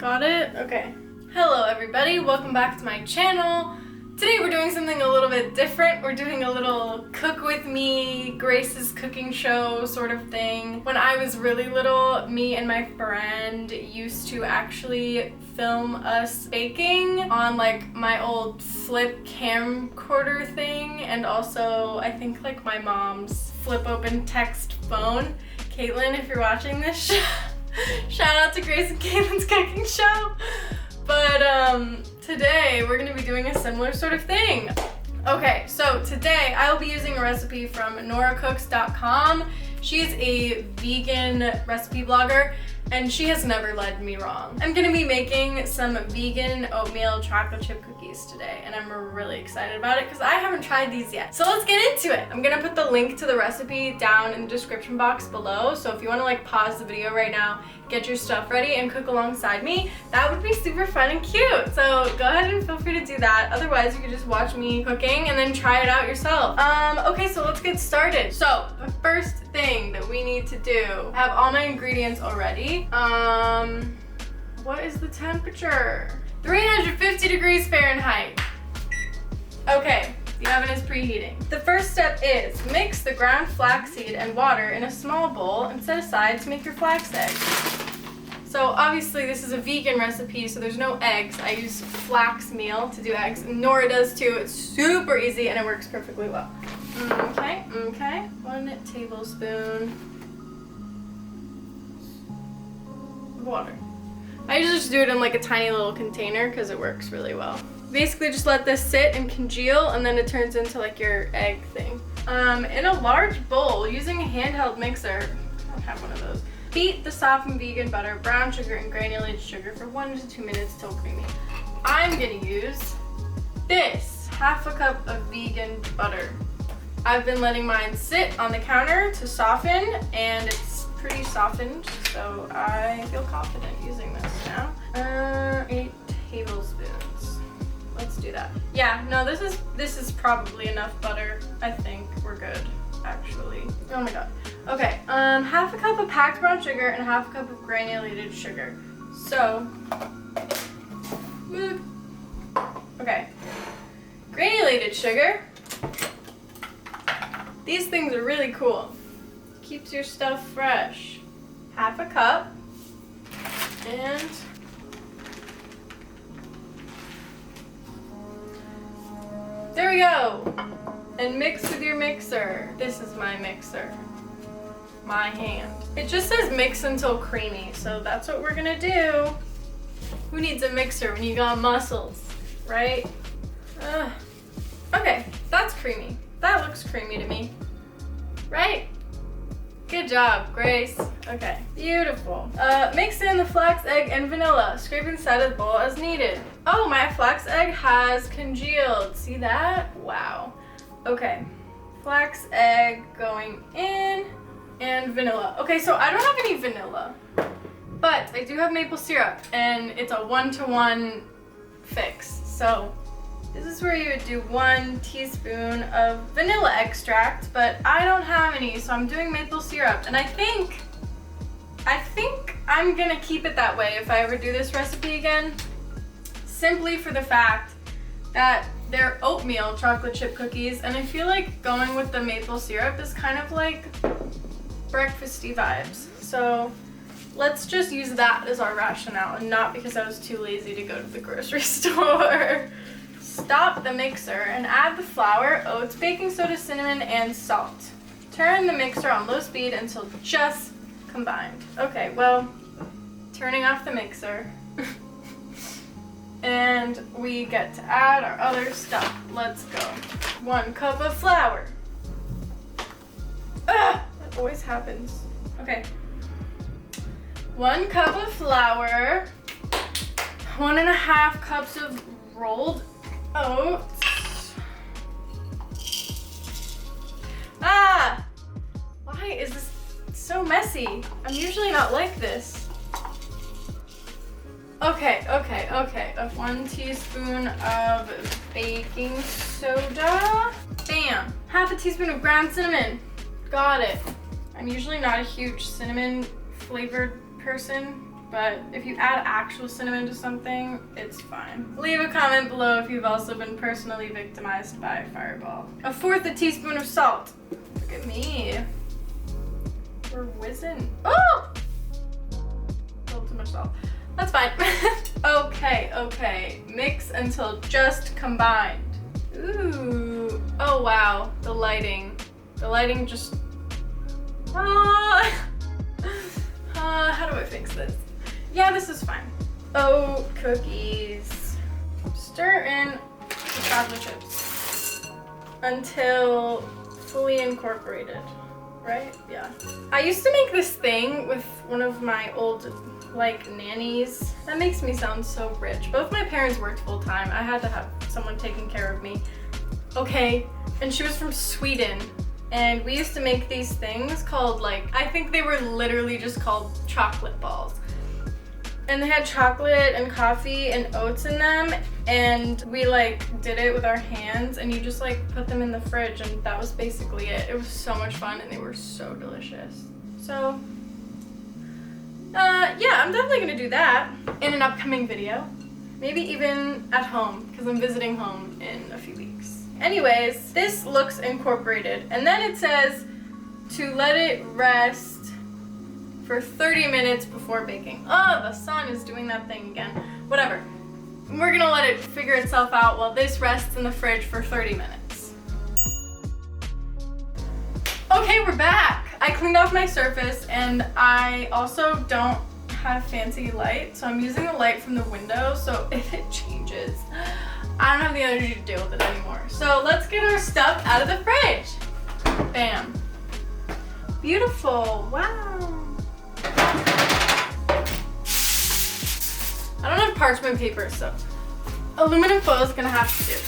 Got it? Okay. Hello everybody, welcome back to my channel. Today we're doing something a little bit different. We're doing a little cook with me, Grace's cooking show sort of thing. When I was really little, me and my friend used to actually film us baking on like my old flip camcorder thing, and also I think like my mom's flip open text phone. Caitlin, if you're watching this, shout out to Grace and Caitlin's cooking show. But today we're gonna be doing a similar sort of thing. Okay, so today I will be using a recipe from noracooks.com. She's a vegan recipe blogger and she has never led me wrong. I'm gonna be making some vegan oatmeal chocolate chip cookies today, and I'm really excited about it because I haven't tried these yet. So let's get into it. I'm gonna put the link to the recipe down in the description box below, so if you wanna like pause the video right now, get your stuff ready and cook alongside me, that would be super fun and cute. So go ahead and feel free to do that. Otherwise, you can just watch me cooking and then try it out yourself. Okay, so let's get started. So the first thing that we need to do, I have all my ingredients already. What is the temperature? 350 degrees Fahrenheit. Okay, the oven is preheating. The first step is mix the ground flaxseed and water in a small bowl and set aside to make your flax eggs. So obviously this is a vegan recipe, so there's no eggs. I use flax meal to do eggs, and Nora does too. It's super easy and it works perfectly well. Okay. 1 tablespoon water. I usually just do it in like a tiny little container because it works really well. Basically just let this sit and congeal, and then it turns into like your egg thing. In a large bowl, using a handheld mixer, I don't have one of those, beat the softened vegan butter, brown sugar, and granulated sugar for 1 to 2 minutes till creamy. I'm gonna use this, half a cup of vegan butter. I've been letting mine sit on the counter to soften, and it's pretty softened, so I feel confident using this now. 8 tablespoons. Let's do that. Yeah, no, this is probably enough butter. I think we're good, actually. Oh my god. Okay, half a cup of packed brown sugar and half a cup of granulated sugar. So, okay, granulated sugar. These things are really cool. Keeps your stuff fresh. Half a cup, and there we go. And mix with your mixer. This is my mixer. My hand. It just says mix until creamy, so that's what we're gonna do. Who needs a mixer when you got muscles, right? Okay, that's creamy. That looks creamy to me, right? Good job, Grace. Okay, beautiful. Mix in the flax egg and vanilla. Scrape inside of the bowl as needed. Oh, my flax egg has congealed. See that? Wow. Okay, flax egg going in, and vanilla. Okay, so I don't have any vanilla, but I do have maple syrup, and it's a 1-to-1 fix. So this is where you would do 1 teaspoon of vanilla extract, but I don't have any, so I'm doing maple syrup. And I think I'm gonna keep it that way if I ever do this recipe again, simply for the fact that they're oatmeal chocolate chip cookies, and I feel like going with the maple syrup is kind of like breakfasty vibes. So let's just use that as our rationale, and not because I was too lazy to go to the grocery store. Stop the mixer and add the flour, oats, baking soda, cinnamon, and salt. Turn the mixer on low speed until just combined. Okay, well, turning off the mixer. And we get to add our other stuff. Let's go. 1 cup of flour. That always happens. Okay. 1 cup of flour. 1.5 cups of rolled oats. Why is this so messy? I'm usually not like this. Okay. 1 teaspoon of baking soda. Bam. Half a teaspoon of ground cinnamon. Got it. I'm usually not a huge cinnamon flavored person, but if you add actual cinnamon to something, it's fine. Leave a comment below if you've also been personally victimized by a fireball. 1/4 teaspoon of salt. Look at me. We're whizzing. Oh! A little too much salt. That's fine. Okay. Mix until just combined. Ooh. Oh wow, the lighting. The lighting just... how do I fix this? Yeah, this is fine. Oh, cookies. Stir in the chocolate chips until fully incorporated, right? Yeah. I used to make this thing with one of my old, nannies. That makes me sound so rich. Both my parents worked full time. I had to have someone taking care of me. Okay, and she was from Sweden. And we used to make these things called, I think they were literally just called chocolate balls. And they had chocolate and coffee and oats in them. And we did it with our hands, and you just put them in the fridge, and that was basically it. It was so much fun, and they were so delicious. So, yeah, I'm definitely gonna do that in an upcoming video. Maybe even at home, because I'm visiting home in a few weeks. Anyways, this looks incorporated, and then it says to let it rest for 30 minutes before baking. Oh, the sun is doing that thing again. Whatever. We're gonna let it figure itself out while this rests in the fridge for 30 minutes. Okay, we're back. I cleaned off my surface, and I also don't have fancy light, so I'm using the light from the window, so if it changes, I don't have the energy to deal with it anymore. So let's get our stuff out of the fridge. Bam. Beautiful, wow. I don't have parchment paper, so aluminum foil is gonna have to do.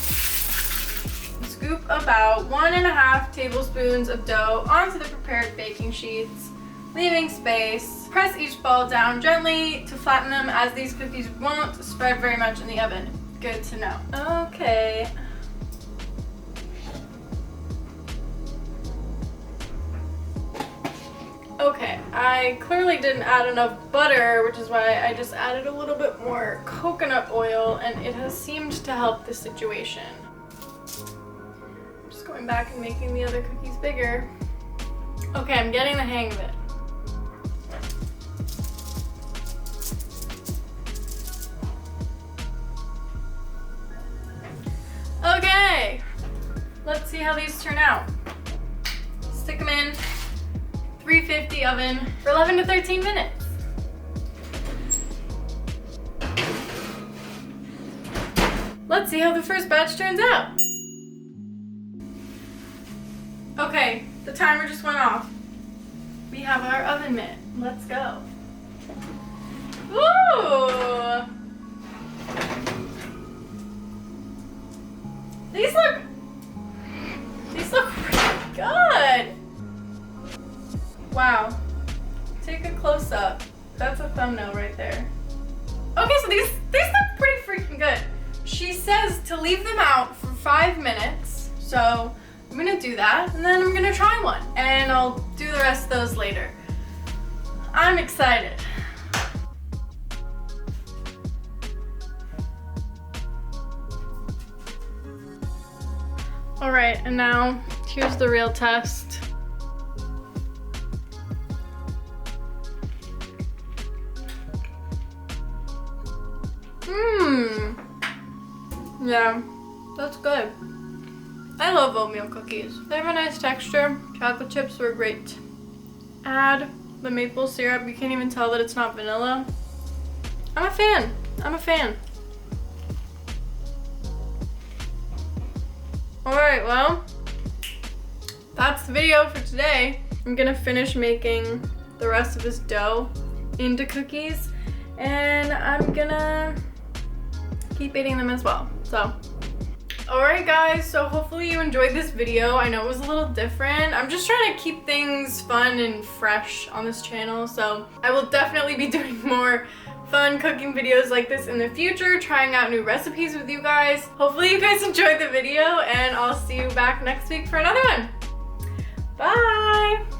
Scoop about 1.5 tablespoons of dough onto the prepared baking sheets, leaving space. Press each ball down gently to flatten them, as these cookies won't spread very much in the oven. Good to know. Okay. Okay, I clearly didn't add enough butter, which is why I just added a little bit more coconut oil, and it has seemed to help the situation. I'm just going back and making the other cookies bigger. Okay, I'm getting the hang of it. Okay, let's see how these turn out. Stick them in 350 oven for 11 to 13 minutes. Let's see how the first batch turns out. Okay, the timer just went off. We have our oven mitt. Let's go. Ooh! These look really good. Wow. Take a close up. That's a thumbnail right there. Okay, so these look pretty freaking good. She says to leave them out for 5 minutes. So I'm gonna do that, and then I'm gonna try one, and I'll do the rest of those later. I'm excited. All right, and now here's the real test. Yeah, that's good. I love oatmeal cookies. They have a nice texture. Chocolate chips were great. Add the maple syrup. You can't even tell that it's not vanilla. I'm a fan. I'm a fan. Alright, well, that's the video for today. I'm gonna finish making the rest of this dough into cookies, and I'm gonna keep eating them as well. So, alright guys, so hopefully you enjoyed this video. I know it was a little different. I'm just trying to keep things fun and fresh on this channel, so I will definitely be doing more fun cooking videos like this in the future, trying out new recipes with you guys. Hopefully you guys enjoyed the video, and I'll see you back next week for another one. Bye!